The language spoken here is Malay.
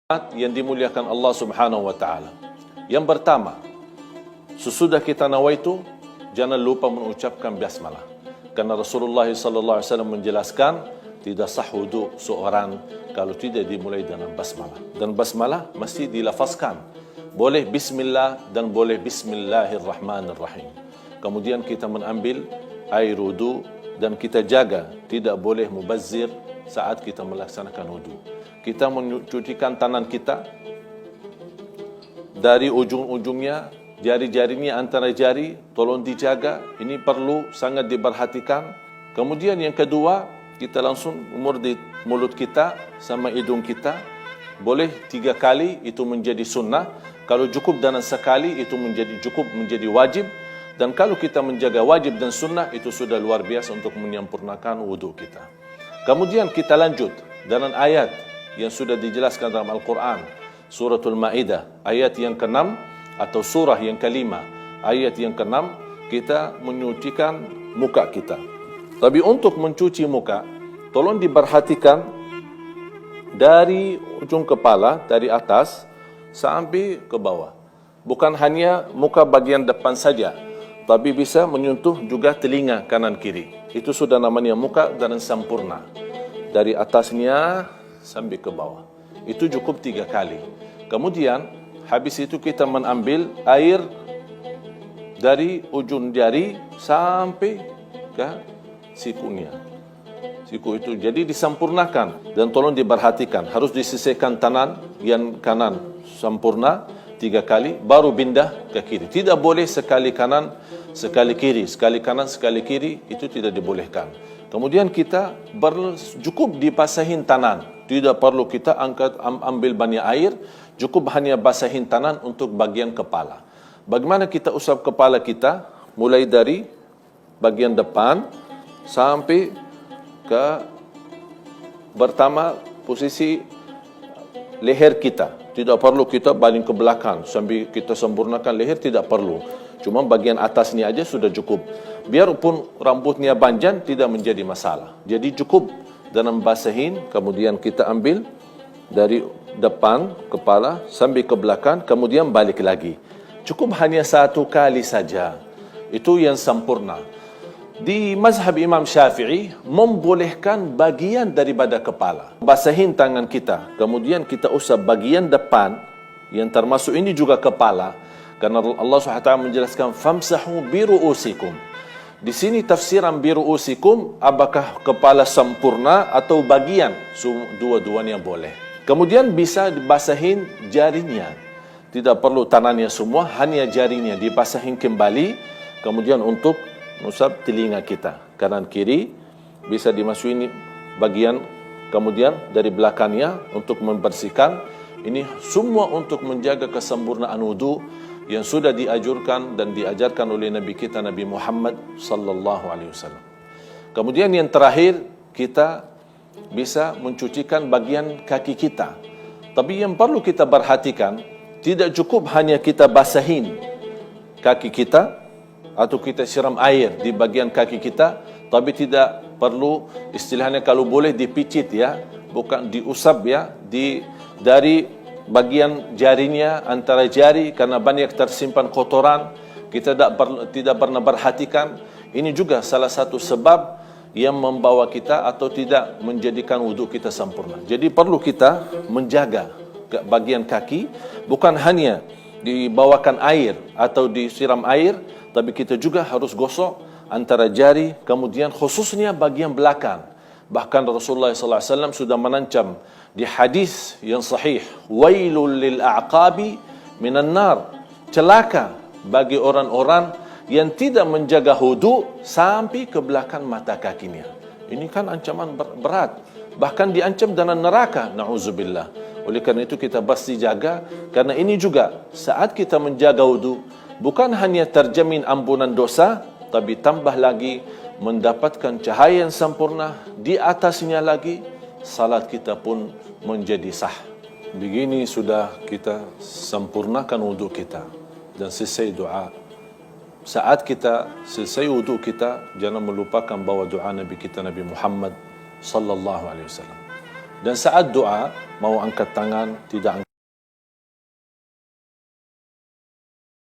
yang dimuliakan Allah Subhanahu wa taala. Yang pertama, sesudah kita nawaitu, jangan lupa mengucapkan basmalah. Karena Rasulullah sallallahu alaihi wasallam menjelaskan tidak sah wudu seorang kalau tidak dimulai dengan basmalah. Dan basmalah mesti dilafazkan. Boleh bismillah dan boleh bismillahirrahmanirrahim. Kemudian kita mengambil air wudu dan kita jaga tidak boleh mubazzir saat kita melaksanakan wudu. Kita mencucikan tangan kita dari ujung-ujungnya, jari-jarinya antara jari, tolong dijaga. Ini perlu sangat diperhatikan. Kemudian yang kedua, kita langsung umur di mulut kita sama hidung kita. Boleh 3 kali, itu menjadi sunnah. Kalau cukup dengan sekali, itu menjadi wajib. Dan kalau kita menjaga wajib dan sunnah, itu sudah luar biasa untuk menyempurnakan wudu kita. Kemudian kita lanjut dengan ayat yang sudah dijelaskan dalam Al-Quran, Suratul Ma'idah, ayat yang ke-6 atau surah yang ke-5, ayat yang ke-6, kita menyucikan muka kita. Tapi untuk mencuci muka, tolong diperhatikan dari ujung kepala, dari atas sampai ke bawah. Bukan hanya muka bagian depan saja, tapi bisa menyentuh juga telinga kanan kiri. Itu sudah namanya muka dan sempurna. Dari atasnya sampai ke bawah. Itu cukup 3 kali. Kemudian, habis itu kita mengambil air dari ujung jari sampai ke sikunya. Siku itu jadi disempurnakan dan tolong diperhatikan. Harus disisihkan tangan yang kanan sempurna 3 kali, baru pindah ke kiri. Tidak boleh sekali kanan, sekali kiri. Sekali kanan, sekali kiri, itu tidak dibolehkan. Kemudian kita cukup dibasahin tangan. Tidak perlu kita ambil banyak air, cukup hanya basahin tangan untuk bagian kepala. Bagaimana kita usap kepala kita? Mulai dari bagian depan sampai ke pertama posisi leher kita. Tidak perlu kita baling ke belakang sambil kita sempurnakan leher, tidak perlu. Cuma bagian atasnya aja sudah cukup. Biarpun rambutnya panjang tidak menjadi masalah. Jadi cukup dalam basahin, kemudian kita ambil dari depan kepala sampai ke belakang, kemudian balik lagi. Cukup hanya 1 kali saja. Itu yang sempurna. Di mazhab Imam Syafi'i membolehkan bagian daripada kepala. Basahin tangan kita, kemudian kita usap bagian depan yang termasuk ini juga kepala. Karena Allah SWT menjelaskan famsahu biru'usikum. Di sini tafsiran biru'usikum, apakah kepala sempurna atau bagian? Dua-duanya boleh. Kemudian bisa dibasahin jarinya. Tidak perlu tangannya semua, hanya jarinya dibasahin kembali. Kemudian untuk mengusap telinga kita, kanan kiri bisa dimasukin bagian, kemudian dari belakangnya untuk membersihkan. Ini semua untuk menjaga kesempurnaan wudu yang sudah dianjurkan dan diajarkan oleh Nabi kita Nabi Muhammad sallallahu alaihi wasallam. Kemudian yang terakhir, kita bisa mencucikan bagian kaki kita. Tapi yang perlu kita perhatikan, tidak cukup hanya kita basahin kaki kita atau kita siram air di bagian kaki kita, tapi tidak perlu istilahnya kalau boleh dipicit ya, bukan diusap ya, dari bagian jarinya, antara jari, karena banyak tersimpan kotoran, kita tidak pernah perhatikan. Ini juga salah satu sebab yang membawa kita atau tidak menjadikan wudu kita sempurna. Jadi perlu kita menjaga bagian kaki, bukan hanya dibawakan air atau disiram air, tapi kita juga harus gosok antara jari, kemudian khususnya bagian belakang. Bahkan Rasulullah SAW sudah menancam di hadis yang sahih, wailul lil a'qabi minan nar, celaka bagi orang-orang yang tidak menjaga wudu sampai ke belakang mata kakinya. Ini kan ancaman berat, bahkan diancam dengan neraka, na'udzubillah. Oleh karena itu kita pasti jaga, karena ini juga saat kita menjaga wudu bukan hanya terjamin ampunan dosa, tapi tambah lagi mendapatkan cahaya yang sempurna. Di atasnya lagi salat kita pun menjadi sah. Begini sudah kita sempurnakan wudu kita dan selesai doa. Saat kita selesai wudu kita, jangan melupakan bawa doa Nabi kita Nabi Muhammad sallallahu alaihi wasallam. Dan saat doa mau angkat tangan, tidak